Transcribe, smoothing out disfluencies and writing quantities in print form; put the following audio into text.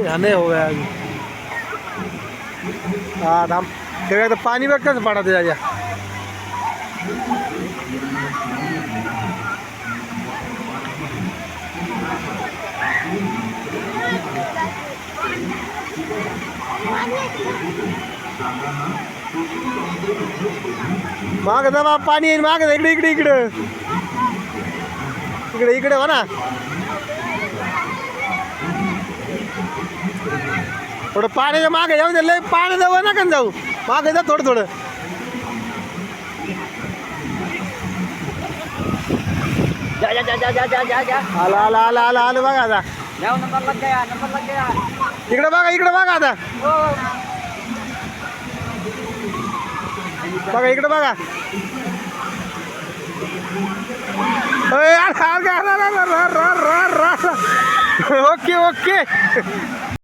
यहाँ नहीं हो गया अभी। हाँ हम देखा तो पानी में कैसे पड़ा था जा माग दबा पाणी येईल माग इकडे इकडे इकडे इकडे इकडे हो ना थोडं पाण्याच्या मागे येऊन लय पाणी जाऊ नका जाऊ मागे जा थोडं थोडं जा जा जा जा जा जा जा जा आला आला आला आला आलं बघा आता जाओ नंबर लग गया इकडे बघा आता बघा इकडे बघा ओके ओके